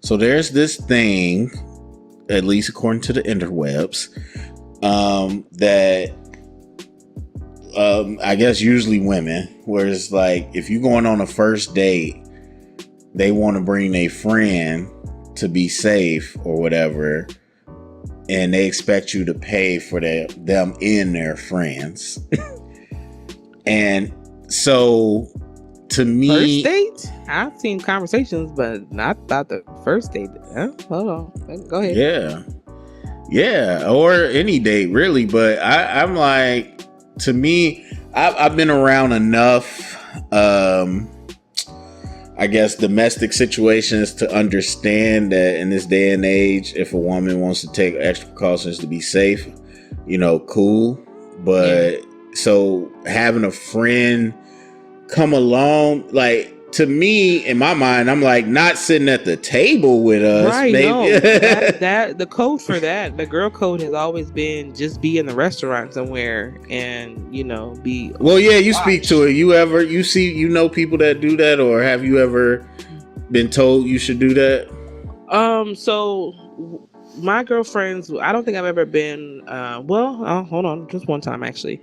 So there's this thing, at least according to the interwebs, that I guess usually women, where it's like if you're going on a first date, they want to bring a friend to be safe or whatever, and they expect you to pay for them and their friends. And so to me, first date, I've seen conversations, but not about the first date. Hold on, go ahead. Yeah, or any date really. But I'm like, to me, I've been around enough, I guess, domestic situations to understand that in this day and age, if a woman wants to take extra precautions to be safe, cool. But so having a friend come along, like, to me, in my mind, I'm like, not sitting at the table with us. Right, maybe. no. that the code for that, the girl code has always been just be in the restaurant somewhere and, be. Well, yeah, you speak to it. You know people that do that, or have you ever been told you should do that? So my girlfriends, I don't think I've ever been, hold on, just one time actually.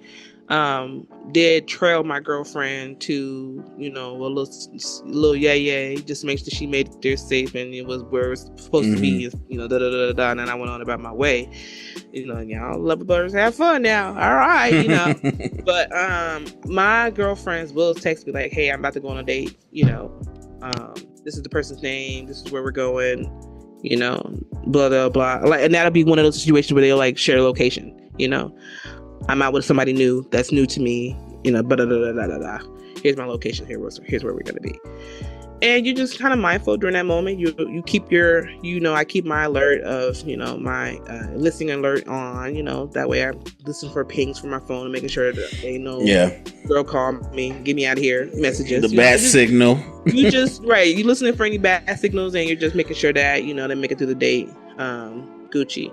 Did trail my girlfriend to, a little yay, just to make sure she made it there safe and it was where it was supposed to be, and then I went on about my way. Y'all love birds have fun now. All right, But my girlfriends will text me like, hey, I'm about to go on a date, this is the person's name, this is where we're going, blah blah blah. Like, and that'll be one of those situations where they'll like share location, I'm out with somebody new that's new to me, blah, blah, blah, blah, blah, blah. Here's my location. Here's where we're going to be. And you're just kind of mindful during that moment. You keep your, I keep my alert of, my listening alert on, that way I listen for pings from my phone and making sure that they know, girl, call me, get me out of here, messages. The bat signal. You just, right. You listening for any bad signals and you're just making sure that, they make it through the date. Gucci.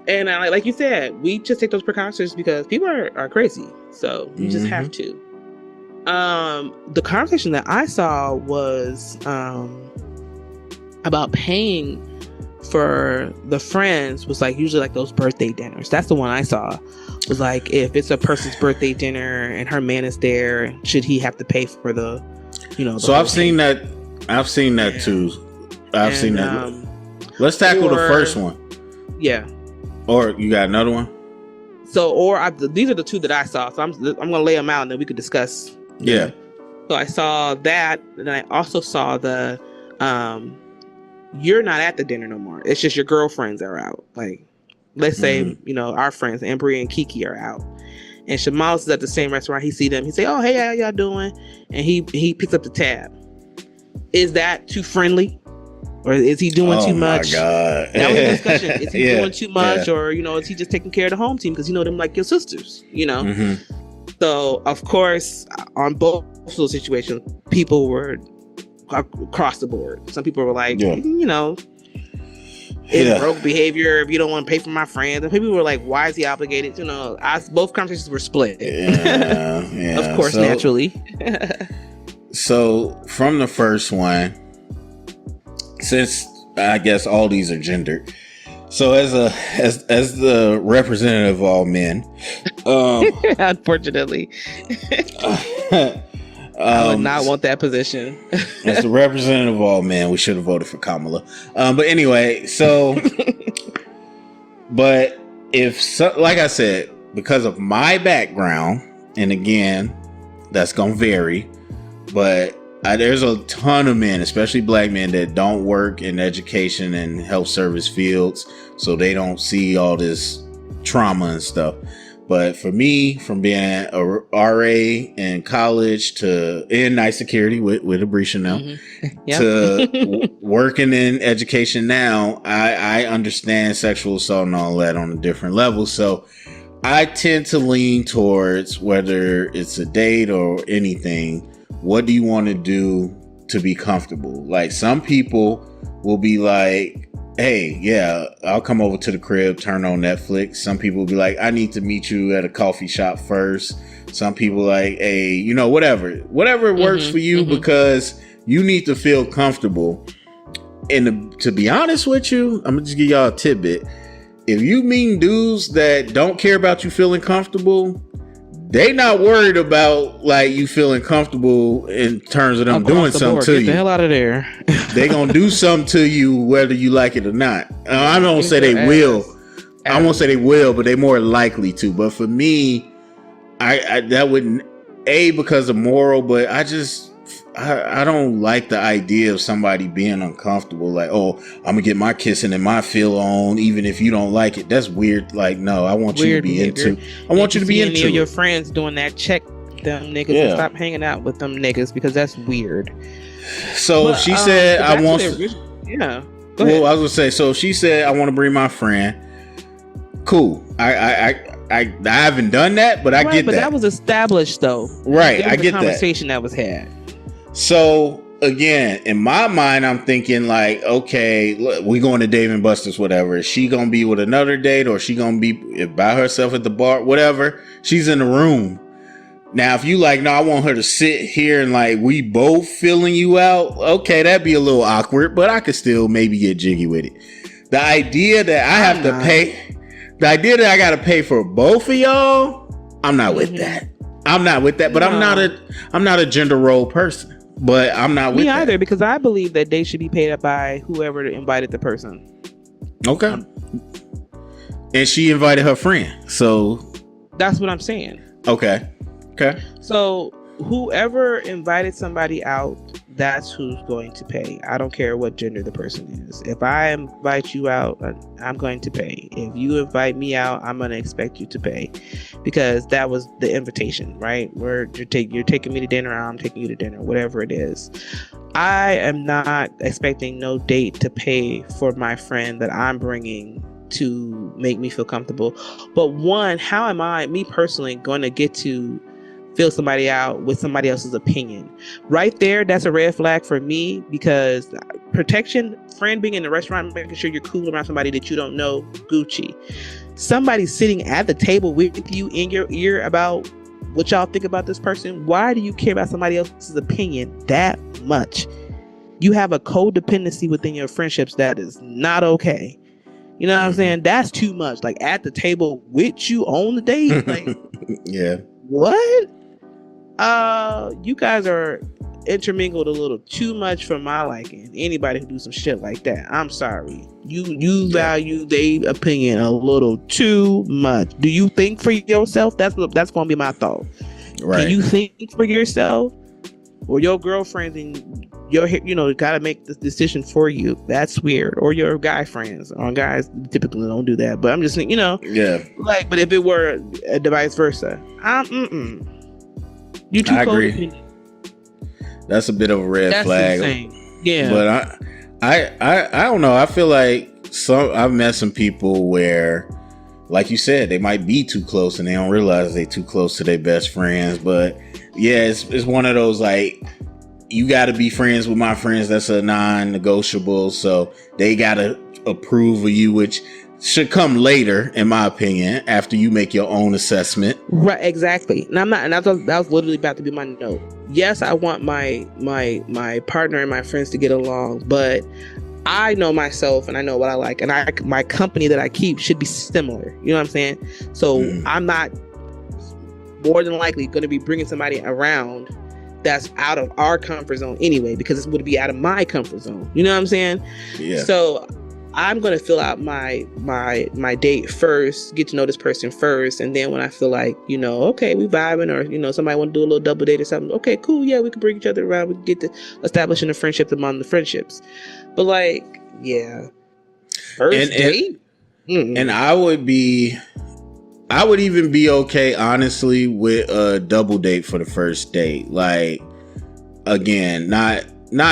And like you said, we just take those precautions because people are crazy. So you just have to. The conversation that I saw was about paying for the friends, was like usually like those birthday dinners. That's the one I saw. It was like, if it's a person's birthday dinner and her man is there, should he have to pay for the, So I've seen that. I've seen that too. I've seen that. Let's tackle the first one. Yeah. Or you got another one? So, these are the two that I saw. So I'm gonna lay them out and then we could discuss. Yeah. So I saw that, and I also saw the, you're not at the dinner no more. It's just your girlfriends are out. Like, let's say our friends Embry and Kiki are out, and Shamal is at the same restaurant. He see them. He say, "Oh, hey, how y'all doing?" And he picks up the tab. Is that too friendly? Or is he doing too much? Oh my God. That was the discussion. Is he doing too much? Or, is he just taking care of the home team? Because them like your sisters, So, of course, on both of those situations, people were across the board. Some people were like, it's broke behavior if you don't want to pay for my friends. And people were like, why is he obligated? Both conversations were split. Yeah. Of course, naturally. So, from the first one, since I guess all these are gendered, so as the representative of all men, unfortunately, I would not want that position. As the representative of all men, we should have voted for Kamala. But anyway, so, but like I said, because of my background, and again, that's gonna vary, but there's a ton of men, especially black men, that don't work in education and health service fields, so they don't see all this trauma and stuff. But for me, from being a RA in college to in night security with Abrisha now, to working in education now, I understand sexual assault and all that on a different level. So I tend to lean towards, whether it's a date or anything, what do you want to do to be comfortable? Like, some people will be like, hey, yeah, I'll come over to the crib, turn on Netflix. Some people will be like, I need to meet you at a coffee shop first. Some people like, hey, whatever works for you, because you need to feel comfortable. And to be honest with you, I'm gonna just give y'all a tidbit. If you meet dudes that don't care about you feeling comfortable, they not worried about like you feeling comfortable in terms of them doing something to you. Get the hell out of there. They gonna do something to you whether you like it or not. I don't say they will. I won't say they will, but they more likely to. But for me, I that wouldn't because of moral, but I don't like the idea of somebody being uncomfortable. Like, oh, I'm gonna get my kissing and my feel on, even if you don't like it. That's weird. Like, no, I want you to be into. I want you to be into. Any of your friends doing that, check them niggas and stop hanging out with them niggas because that's weird. So if she said, "I want," yeah. Well, I was gonna say. So if she said, "I want to bring my friend," cool. I haven't done that, but I get that. But that was established, though. Right, I get that conversation that was had. So again, in my mind, I'm thinking like, okay, look, we going to Dave and Buster's, whatever. Is she gonna be with another date, or is she gonna be by herself at the bar? Whatever. She's in the room. Now, if you like, no, I want her to sit here and like we both feeling you out. Okay, that'd be a little awkward, but I could still maybe get jiggy with it. The idea that I have to pay, the idea that I got to pay for both of y'all, I'm not with that. I'm not with that. But I'm not a gender role person. But I'm not with me either, because I believe that they should be paid up by whoever invited the person. Okay. And she invited her friend, so that's what I'm saying. Okay. So whoever invited somebody out, that's who's going to pay. I don't care what gender the person is. If I invite you out, I'm going to pay. If you invite me out, I'm going to expect you to pay, because that was the invitation, right? Where you're taking me to dinner, I'm taking you to dinner, whatever it is. I am not expecting no date to pay for my friend that I'm bringing to make me feel comfortable. But one, how am I, me personally, going to get to feel somebody out with somebody else's opinion? Right there, that's a red flag for me, because protection, friend being in the restaurant, making sure you're cool around somebody that you don't know, Gucci. Somebody sitting at the table with you in your ear about what y'all think about this person. Why do you care about somebody else's opinion that much? You have a codependency within your friendships that is not okay. You know what I'm saying? That's too much. Like at the table with you on the date. Like, yeah. What? You guys are intermingled a little too much for my liking. Anybody who do some shit like that, I'm sorry. You value their opinion a little too much. Do you think for yourself? That's gonna be my thought. Right. Can you think for yourself? Or your girlfriend and gotta make this decision for you? That's weird. Or your guy friends. Or guys typically don't do that. But I'm just saying, yeah. Like, but if it were vice versa, you too. I agree. That's a bit of a red flag. Insane. Yeah. But I don't know. I feel like I've met some people where, like you said, they might be too close and they don't realize they're too close to their best friends. But yeah, it's one of those like, you got to be friends with my friends. That's a non-negotiable. So they got to approve of you, which should come later, in my opinion, after you make your own assessment. Right, exactly. And that was literally about to be my note. Yes, I want my partner and my friends to get along, but I know myself and I know what I like, and my company that I keep should be similar. You know what I'm saying? So I'm not more than likely going to be bringing somebody around that's out of our comfort zone anyway, because it would be out of my comfort zone. You know what I'm saying? Yeah. So I'm going to fill out my date first, get to know this person first. And then when I feel like, okay, we vibing, or, somebody want to do a little double date or something. Okay, cool. Yeah, we can bring each other around. We can get to establishing a friendship among the friendships. But like, yeah. First date? And I would even be okay, honestly, with a double date for the first date. Like, again, not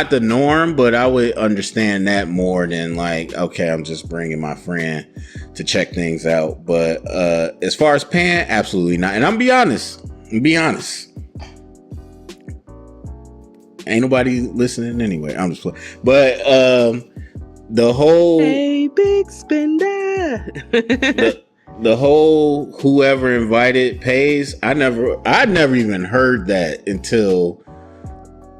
the norm, but I would understand that more than like, okay, I'm just bringing my friend to check things out. But as far as paying, absolutely not. And I'm be honest. Ain't nobody listening anyway. I'm just playing. But the whole hey, big spender. the whole whoever invited pays. I never even heard that until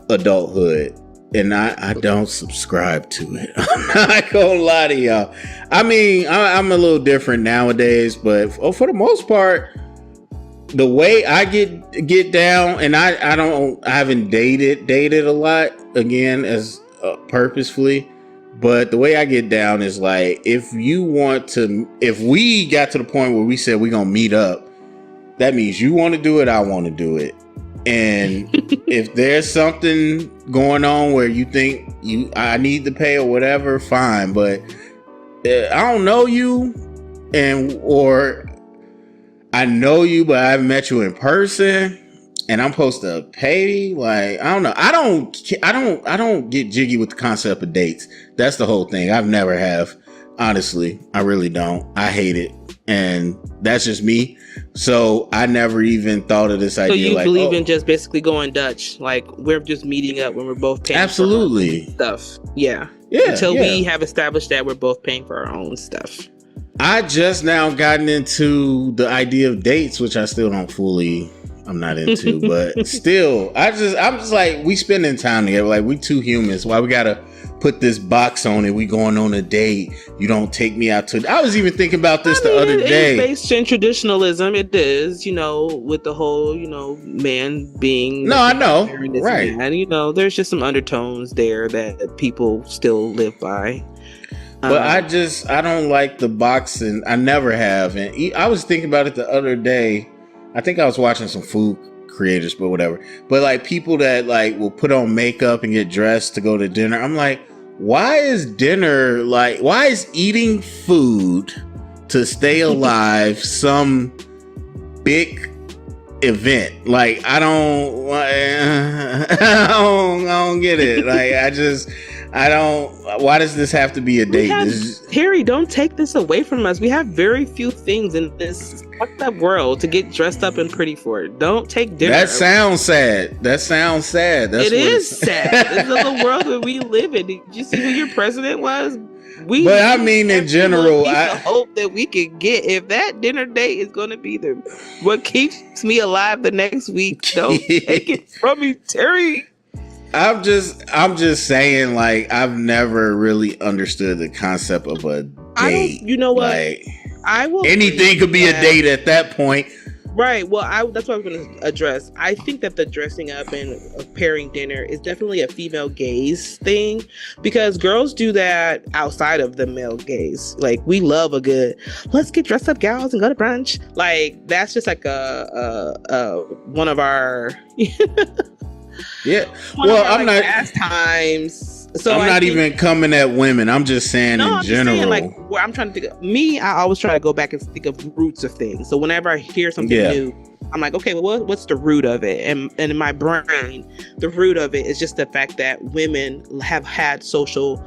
adulthood. and I don't subscribe to it. I'm not gonna lie to y'all. I mean, I'm a little different nowadays, but for the most part, the way I get down, and I haven't dated a lot again as purposefully, but the way I get down is like, if we got to the point where we said we're gonna meet up, that means you want to do it, I want to do it. And if there's something going on where you think I need to pay or whatever, fine. But I don't know you, or I know you, but I haven't met you in person, and I'm supposed to pay. Like, I don't know. I don't get jiggy with the concept of dates. That's the whole thing. I've never have. Honestly, I really don't. I hate it. And that's just me. So I never even thought of this idea. So you believe in just basically going Dutch, like we're just meeting up when we're both paying absolutely for our own stuff. Yeah. Until we have established that we're both paying for our own stuff. I just now gotten into the idea of dates, which I still I'm not into, but still, I'm just like, we spending time together. Like, we two humans. Why we gotta put this box on it? We going on a date. You don't take me out to. I was even thinking about this the other day. It's based in traditionalism. It is, with the whole, man being. No, I know, right? And there's just some undertones there that people still live by. But I don't like the boxing. I never have. And I was thinking about it the other day. I think I was watching some food creators, but whatever. But like, people that like will put on makeup and get dressed to go to dinner. I'm like, why is eating food to stay alive some big event? Like, I don't get it. Like, why does this have to be a date? Harry, don't take this away from us. We have very few things in this fucked up world to get dressed up and pretty for. Don't take dinner. That sounds sad. That's it is sad. This is the world that we live in. Did you see who your president was? But I mean, in general, I hope that we can get, if that dinner date is going to be what keeps me alive the next week. Don't take it from me, Terry. I'm just saying, like, I've never really understood the concept of a date. You know what? Like, I will. Anything could be a date at that point. Right. Well, that's what I was going to address. I think that the dressing up and pairing dinner is definitely a female gaze thing, because girls do that outside of the male gaze. Like, we love a good, let's get dressed up, gals, and go to brunch. Like, that's just like one of our. Yeah. Well, I'm not pastimes. So I'm not even coming at women. I'm just saying in general. Saying, like, where I'm trying to think of, I always try to go back and think of roots of things. So whenever I hear something new, I'm like, okay, well, what's the root of it? And in my brain, the root of it is just the fact that women have had social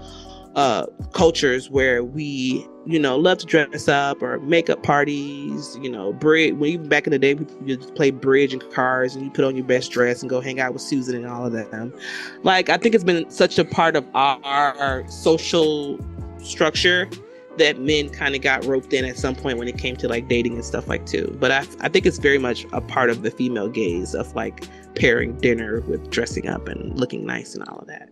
cultures where we, love to dress up or makeup parties, bridge. When even back in the day, we used to play bridge and cars, and you put on your best dress and go hang out with Susan and all of that. Like, I think it's been such a part of our social structure that men kind of got roped in at some point when it came to like dating and stuff like too. But I think it's very much a part of the female gaze of like pairing dinner with dressing up and looking nice and all of that.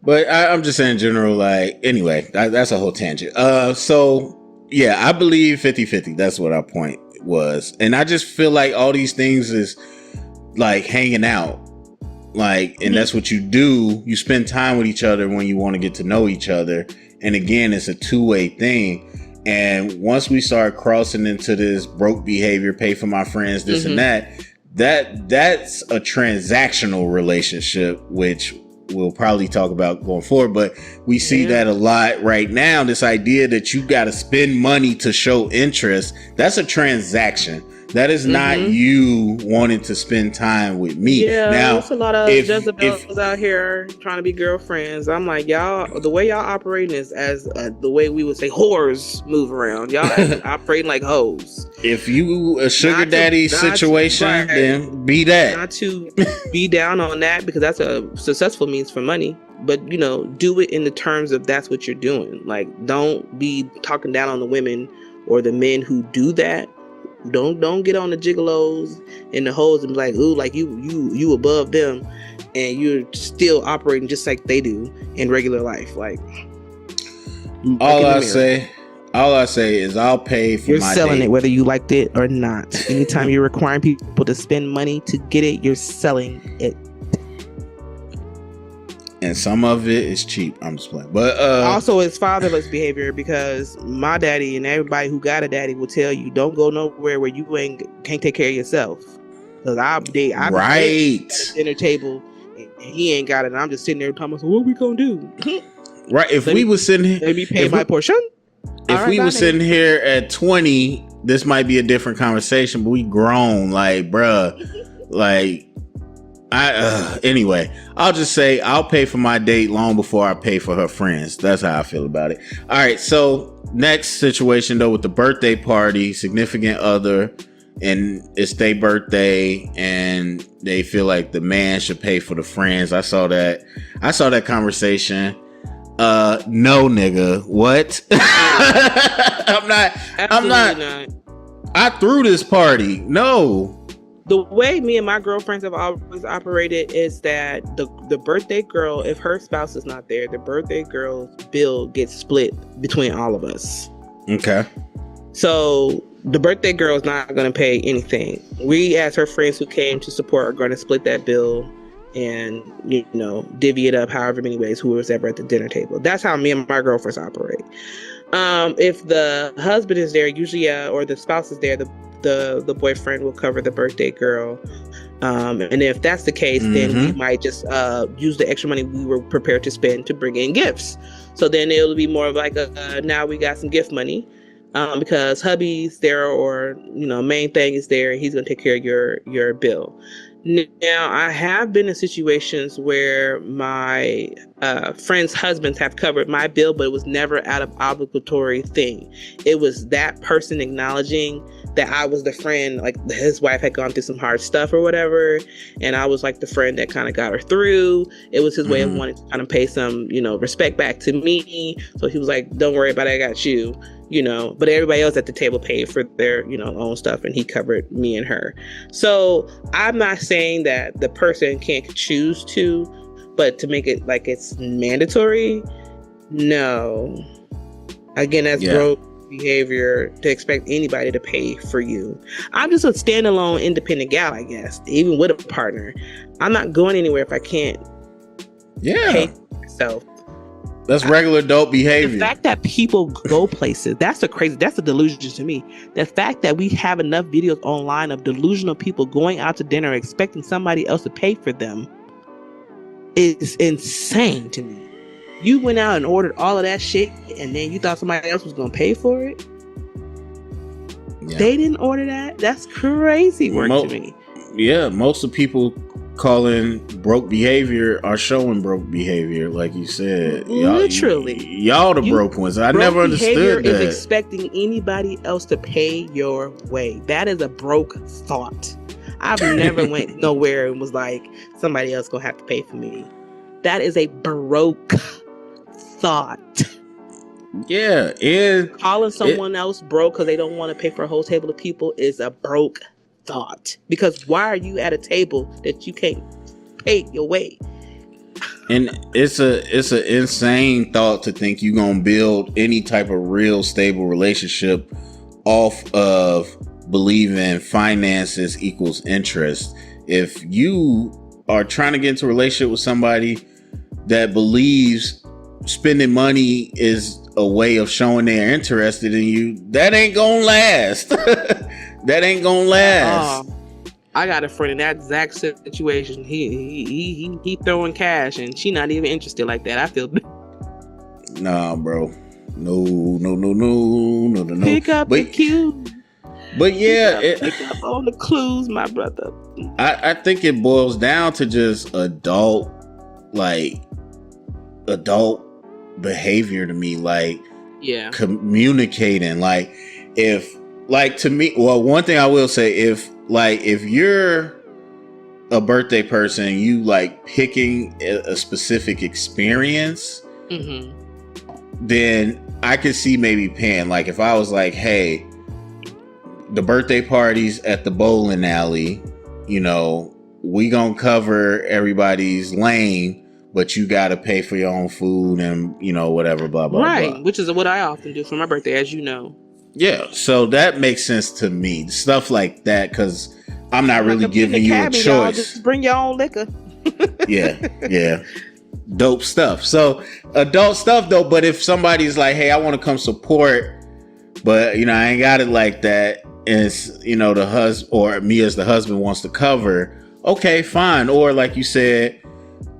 But I'm just saying in general, like, anyway, that's a whole tangent. So, yeah, I believe 50-50. That's what our point was. And I just feel like all these things is like hanging out. Like, and that's what you do. You spend time with each other when you want to get to know each other. And again, it's a two-way thing. And once we start crossing into this broke behavior, pay for my friends, this and that's a transactional relationship, which we'll probably talk about going forward, but we see that a lot right now. This idea that you got to spend money to show interest, that's a transaction. That is not you wanting to spend time with me. Yeah, now, there's a lot of Jezebels out here trying to be girlfriends. I'm like, y'all, the way y'all operating is as the way we would say whores move around. Y'all operating like hoes. If you a sugar daddy situation, then be that. Not to be down on that, because that's a successful means for money. But, do it in the terms of that's what you're doing. Like, don't be talking down on the women or the men who do that. Don't get on the gigolos and the hoes and be like, ooh, like you above them. and you're still operating just like they do in regular life. Like, all I say is I'll pay for you're my selling date. it whether you liked it or not. Anytime you're requiring people to spend money to get it, you're selling it. And some of it is cheap. I'm just playing. But also it's fatherless behavior, because my daddy and everybody who got a daddy will tell you, don't go nowhere where you can't take care of yourself. Because I've right at the dinner table and he ain't got it, and I'm just sitting there talking about, what we gonna do? Right. If we was sitting here, let me pay my portion. If we were sitting here at 20, this might be a different conversation, but we grown, like, bruh, like, anyway, I'll just say I'll pay for my date long before I pay for her friends. That's how I feel about it. All right. So next situation though, with the birthday party, significant other, and it's their birthday and they feel like the man should pay for the friends. I saw that conversation. No, nigga. What? I'm not. I threw this party. No. The way me and my girlfriends have always operated is that the birthday girl, if her spouse is not there, the birthday girl's bill gets split between all of us. Okay. So the birthday girl is not going to pay anything. We, as her friends who came to support, are going to split that bill and, you know, divvy it up however many ways, who was ever at the dinner table. That's how me and my girlfriends operate. If the husband is there, usually, or the spouse is there, the boyfriend will cover the birthday girl. And if that's the case, then we might just use the extra money we were prepared to spend to bring in gifts. So then it'll be more of like now we got some gift money. Because hubby's there, or, you know, main thing is there, he's going to take care of your bill. Now, I have been in situations where my friends' husbands have covered my bill, but it was never out of obligatory thing. It was that person acknowledging that I was the friend, like his wife had gone through some hard stuff or whatever, and I was like the friend that kind of got her through. It was his way of wanting to kind of pay some, you know, respect back to me. So he was like, don't worry about it, I got you. You know, but everybody else at the table paid for their, you know, own stuff, and he covered me and her. So I'm not saying that the person can't choose to, but to make it like it's mandatory, no. Again, that's broke behavior to expect anybody to pay for you. I'm just a standalone independent gal, I guess, even with a partner. I'm not going anywhere if I can't pay for myself. That's regular dope behavior. The fact that people go places, that's a delusion to me. The fact that we have enough videos online of delusional people going out to dinner expecting somebody else to pay for them is insane to me. You went out and ordered all of that shit, and then you thought somebody else was going to pay for it? Yeah. They didn't order that? That's crazy work to me. Yeah, most of the people calling broke behavior are showing broke behavior, like you said. Literally, y'all the broke ones. I never understood that. Is expecting anybody else to pay your way. That is a broke thought. I've never went nowhere and was like, somebody else gonna have to pay for me. That is a broke thought. Yeah, and calling someone else broke because they don't want to pay for a whole table of people is a broke thought. Because why are you at a table that you can't pay your way? And it's an insane thought to think you're gonna build any type of real stable relationship off of believing finances equals interest. If you are trying to get into a relationship with somebody that believes spending money is a way of showing they're interested in you, that ain't gonna last. That ain't gonna last. I got a friend in that exact situation. He throwing cash and she not even interested like that. I feel nah, bro. No. Pick up the cues. But yeah, pick up on the clues, my brother. I think it boils down to just adult behavior to me, like communicating. Like if, like, to me, well, one thing I will say, if you're a birthday person, you like picking a specific experience, then I could see maybe paying. Like if I was like, hey, the birthday party's at the bowling alley, you know, we gonna cover everybody's lane, but you gotta pay for your own food and, you know, whatever, blah, blah, right, blah. which is what I often do for my birthday, as you know. Yeah, so that makes sense to me. Stuff like that, because I'm not really giving you a choice. Y'all just bring your own liquor. Yeah. Dope stuff. So adult stuff though, but if somebody's like, hey, I want to come support, but you know, I ain't got it like that, and it's, you know, the husband or me as the husband wants to cover, okay, fine. Or like you said,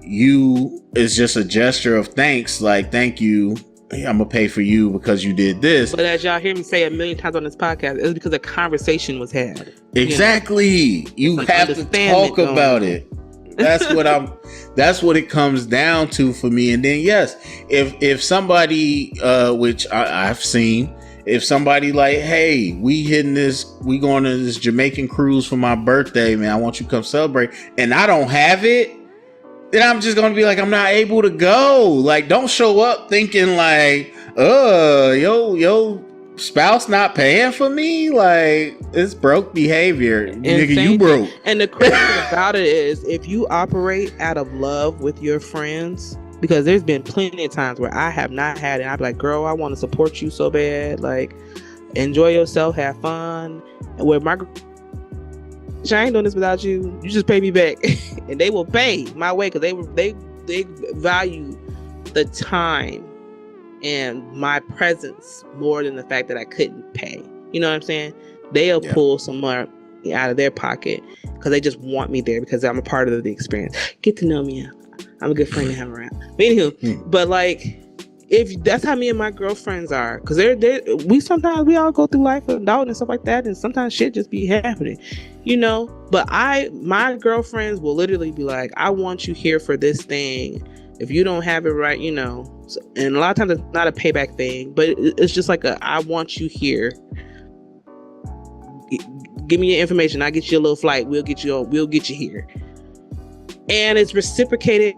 it's just a gesture of thanks, like, thank you, I'm gonna pay for you because you did this. But as y'all hear me say a million times on this podcast, it was because a conversation was had. Exactly. You have to talk about it. That's what it comes down to for me. And then yes, if somebody, which I've seen, if somebody like, hey, we going on this Jamaican cruise for my birthday, man, I want you to come celebrate, and I don't have it, then I'm just gonna be like, I'm not able to go. Like, don't show up thinking like, yo spouse not paying for me. Like, it's broke behavior. Nigga, you broke. And the crazy thing about it is, if you operate out of love with your friends, because there's been plenty of times where I have not had it, I'd be like, girl, I want to support you so bad, like, enjoy yourself, have fun. And where my I ain't doing this without you. You just pay me back. And they will pay my way, because they value the time and my presence more than the fact that I couldn't pay. You know what I'm saying? They'll pull some more out of their pocket because they just want me there because I'm a part of the experience. Get to know me. I'm a good friend to have around. But anywho, but like, if that's how me and my girlfriends are, because we all go through life adult and stuff like that, and sometimes shit just be happening, you know. But my girlfriends will literally be like, I want you here for this thing. If you don't have it right, you know. So, and a lot of times it's not a payback thing, but it's just like I want you here. Give me your information. I'll get you a little flight. We'll get you here. And it's reciprocated.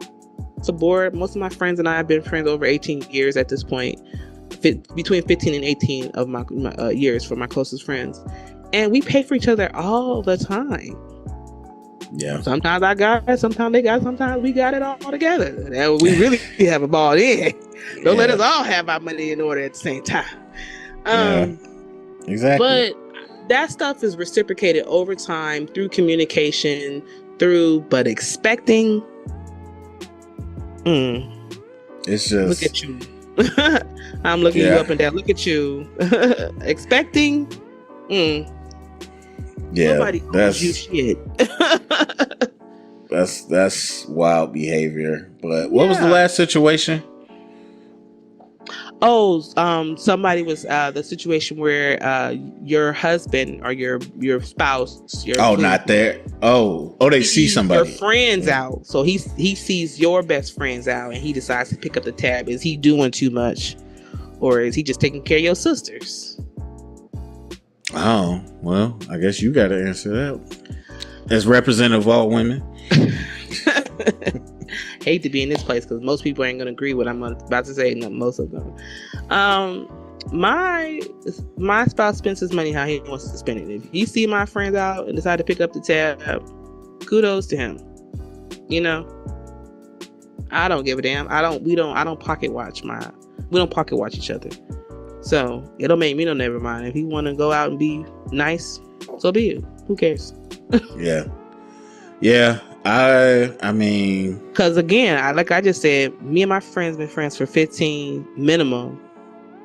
The board. Most of my friends and I have been friends over 18 years at this point, between 15 and 18 of my years for my closest friends, and we pay for each other all the time. Yeah. Sometimes I got it, sometimes they got it, sometimes we got it all together. And we really have a ball in. Don't let us all have our money in order at the same time. Exactly. But that stuff is reciprocated over time through communication, but expecting. It's just, look at you. I'm looking you up and down. Look at you. Expecting. Nobody owes you shit. that's wild behavior. But what was the last situation? Somebody was the situation where your husband or your spouse, not there. They see somebody. Your friends out. So he sees your best friends out, and he decides to pick up the tab. Is he doing too much, or is he just taking care of your sisters? Oh, well, I guess you got to answer that as representative of all women. Hate to be in this place because most people ain't gonna agree with what I'm about to say. No, most of them. My spouse spends his money how he wants to spend it. If he see my friends out and decide to pick up the tab, kudos to him. You know, I don't give a damn. I don't pocket watch we don't pocket watch each other. So it'll make me no never mind. If he want to go out and be nice, so be it. Who cares? Yeah. I mean, because again, like I just said, me and my friends been friends for 15 minimum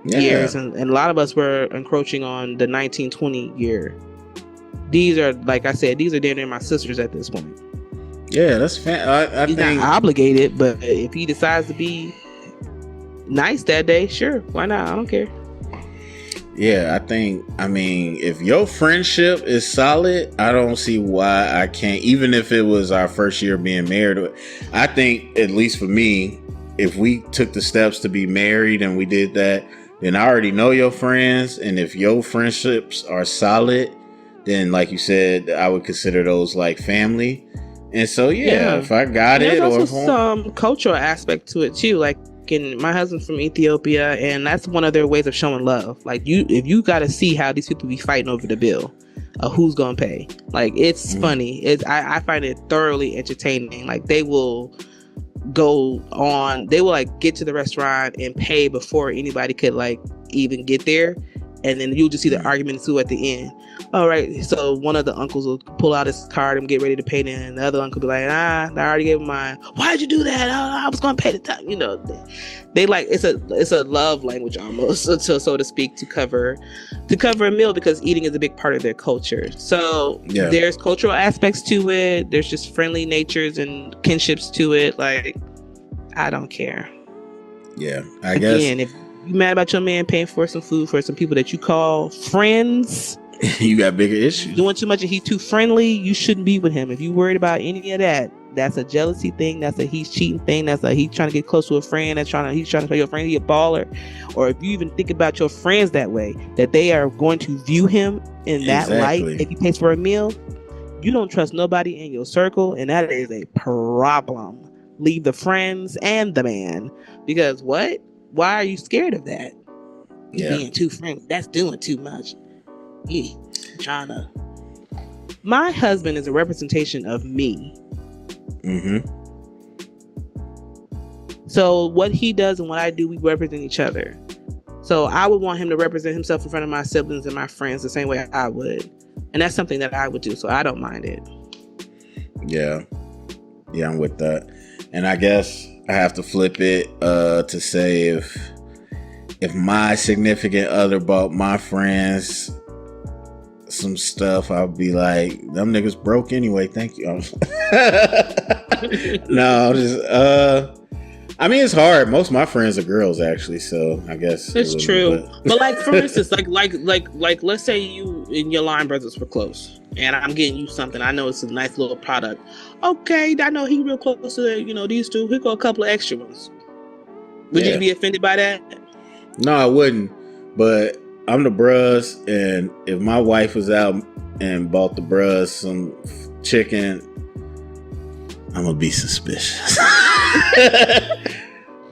years, and a lot of us were encroaching on the 19-20 year. These are, like I said, these are damn near my sisters at this point. Yeah, that's He's not obligated, but if he decides to be nice that day, sure, why not? I don't care. Yeah, I mean, if your friendship is solid, I don't see why I can't, even if it was our first year being married. I think, at least for me, if we took the steps to be married and we did that, then I already know your friends. And if your friendships are solid, then like you said, I would consider those like family. And so, if I got it. There's also some cultural aspect to it too. Like, my husband's from Ethiopia, and that's one of their ways of showing love. Like, if you got to see how these people be fighting over the bill. who's gonna pay. Like, it's funny. I find it thoroughly entertaining. Like, they will like get to the restaurant and pay before anybody could like even get there, and then you'll just see the argument ensue at the end. All right, so one of the uncles will pull out his card and get ready to pay, then the other uncle will be like, I already gave him mine. Why'd you do that? I was gonna pay the time. You know, they like, it's a love language almost, so to speak, to cover a meal, because eating is a big part of their culture. So there's cultural aspects to it. There's just friendly natures and kinships to it. Like, I don't care. Yeah, I guess. Again, if you mad about your man paying for some food for some people that you call friends, you got bigger issues. Doing too much and he's too friendly, you shouldn't be with him. If you worried about any of that, that's a jealousy thing. That's a he's cheating thing. That's a he's trying to get close to a friend. He's trying to tell your friend he's a baller. Or if you even think about your friends that way, that they are going to view him in that light if he pays for a meal, you don't trust nobody in your circle, and that is a problem. Leave the friends and the man, because what? Why are you scared of that? Being too friendly, that's doing too much. My husband is a representation of me. So what he does and what I do, we represent each other. So I would want him to represent himself in front of my siblings and my friends the same way I would, and that's something that I would do. So I don't mind it. Yeah, I'm with that. And I guess I have to flip it to say if my significant other bought my friends some stuff, I'll be like, them niggas broke anyway, thank you. No, just I mean, it's hard. Most of my friends are girls, actually, so I guess it's true. But like, for instance, like let's say you and your line brothers were close, and I'm getting you something. I know it's a nice little product. Okay, I know he real close to these two. Here go a couple of extra ones. Would you be offended by that? No, I wouldn't. But I'm the bruhs, and if my wife was out and bought the bruhs some chicken, I'm gonna be suspicious.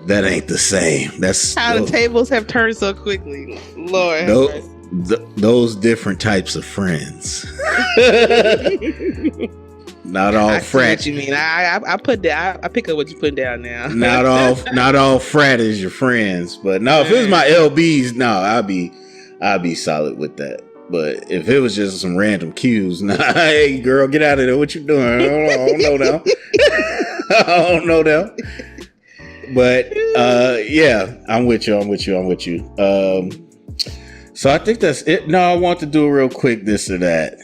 That ain't the same. That's how the tables have turned so quickly. Lord, those different types of friends. Not all frat. What you mean? I put that. I pick up what you put down now. Not all frat is your friends, but no. If it was my LBs, no, I'd be solid with that. But if it was just some random cues, nah, hey girl, get out of there. What you doing? I don't know now. I don't know now. But I'm with you. So I think that's it. No, I want to do a real quick this or that.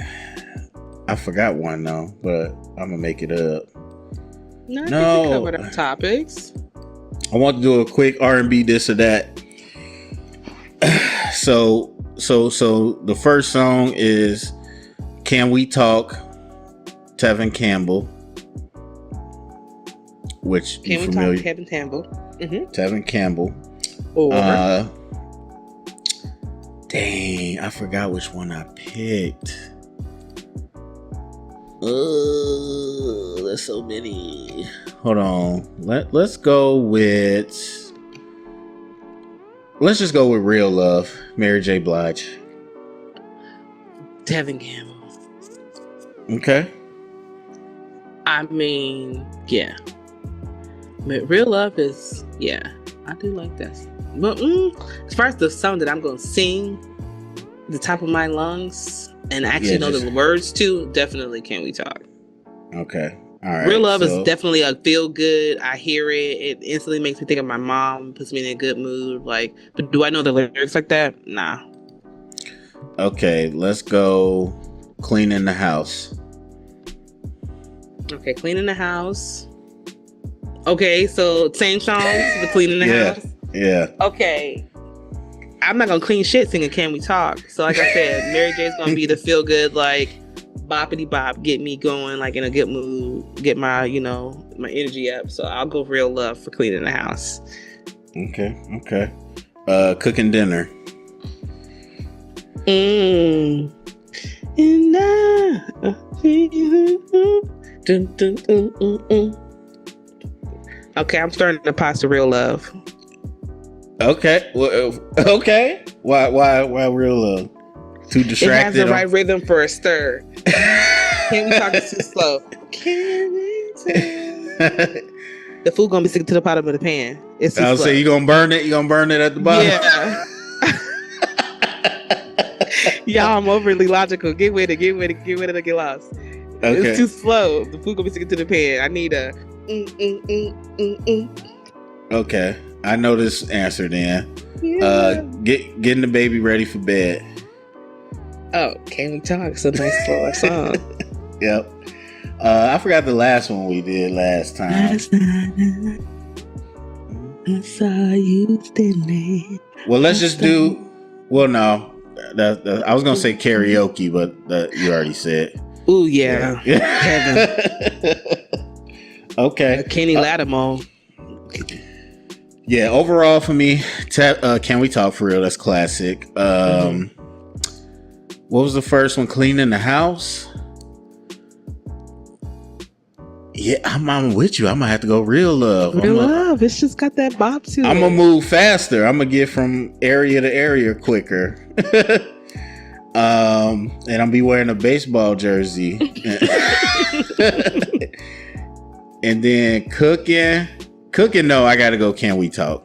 I forgot one though, but I'm gonna make it up. No, we covered our topics. I want to do a quick R&B this or that. So the first song is "Can We Talk," Tevin Campbell. Which Can we familiar? talk Tevin Campbell? Mm-hmm. Tevin Campbell. Or dang, I forgot which one I picked. There's so many. Hold on. Let's go with. Let's just go with "Real Love," Mary J. Blige. Tevin Campbell. Okay. I mean, yeah. But "Real Love" is, I do like that. But as far as the song that I'm going to sing, the top of my lungs, and actually know the words to, definitely "Can We Talk." Okay. All right. "Real Love" is definitely a feel good. I hear it. It instantly makes me think of my mom, puts me in a good mood. Like, but do I know the lyrics like that? Nah. Okay, let's go "Cleaning the House." Okay, "Cleaning the House." Okay, so same songs, the "Cleaning the House." Yeah. Okay. I'm not gonna clean shit singing "Can We Talk." So like I said, Mary J's gonna be the feel good, like boppity bop, get me going, like in a good mood, get my, my energy up. So I'll go "Real Love" for "Cleaning the House." Okay. Cooking dinner. And okay, I'm starting to pasta "Real Love." Okay. Well, okay. Why "Real Love"? Too It has distracted. the right rhythm for a stir. Can we talk it too slow? Can we talk? The food gonna be sticking to the bottom of the pan. It's too I'll slow. say you gonna burn it. You gonna burn it at the bottom. Yeah. Y'all, I'm overly logical. Get with it. Get to get lost. Okay. It's too slow. The food gonna be sticking to the pan. I need a. Okay, I know this answer then. Yeah. Getting the baby ready for bed. Oh, Can We Talk? It's a nice slower song. Yep. I forgot the last one we did last time. Last night I saw you standing. Well, let's just do. Well, no, I was gonna say karaoke, but you already said. Ooh, yeah. Heaven. Okay. Kenny Lattimore. Yeah, overall for me, Can We Talk For Real? That's classic. What was the first one? Cleaning the House? Yeah, I'm with you. I'm gonna have to go Real Love. Real Love. It's just got that bop to it. I'm gonna move faster. I'm gonna get from area to area quicker. And I'm be wearing a baseball jersey. And then cooking. No, I gotta go. Can We Talk?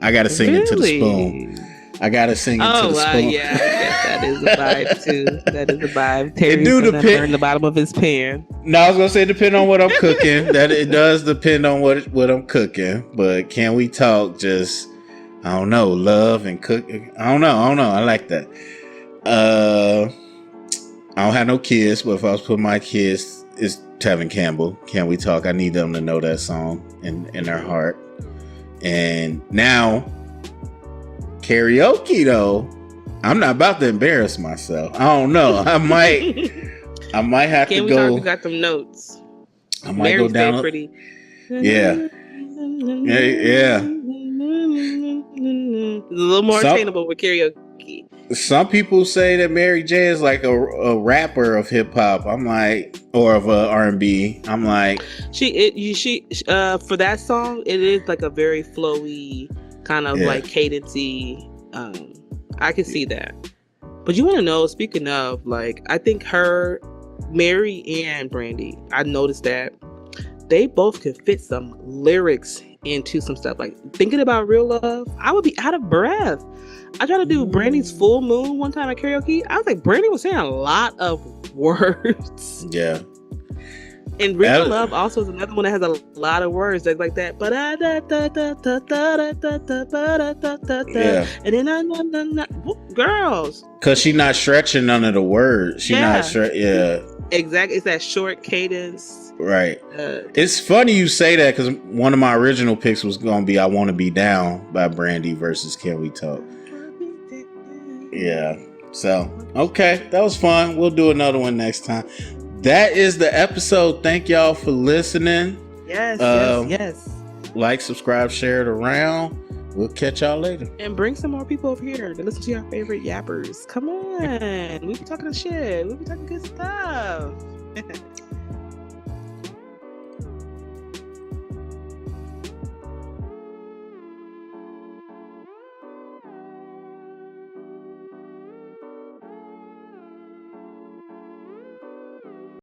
I gotta sing it to the spoon. I gotta sing it to the spoon. Yeah, that is a vibe too. That is a vibe. Terry's do gonna burn the bottom of his pan. No, I was gonna say depend on what I'm cooking. That it does depend on what I'm cooking. But Can We Talk? Just I don't know, love and cook. I don't know. I like that. I don't have no kids, but if I was putting my kids, it's Tevin Campbell. Can We Talk? I need them to know that song in their heart. And now karaoke though, I'm not about to embarrass myself. I don't know. I might have Can to We go. Talk? We got them notes. I might go down. Pretty. Yeah. It's a little more attainable with karaoke. Some people say that Mary J is like a rapper of hip hop. I'm like, or of R&B. I'm like, she for that song, it is like a very flowy kind of like cadencey. I can see that. But you want to know? Speaking of, like, I think Mary and Brandy, I noticed that they both can fit some lyrics into some stuff. Like thinking about Real Love, I would be out of breath. I tried to do Brandy's Full Moon one time at karaoke. I was like, Brandy was saying a lot of words. Yeah. And Real Love also is another one that has a lot of words like that. Yeah. And then girls. Cause she's not stretching none of the words. She's not Yeah. Exactly. It's that short cadence. Right. It's funny you say that because one of my original picks was gonna be "I Want to Be Down" by Brandy versus "Can We Talk." Yeah. So okay, that was fun. We'll do another one next time. That is the episode. Thank y'all for listening. Yes. Like, subscribe, share it around. We'll catch y'all later. And bring some more people over here to listen to your favorite yappers. Come on. We be talking shit. We be talking good stuff.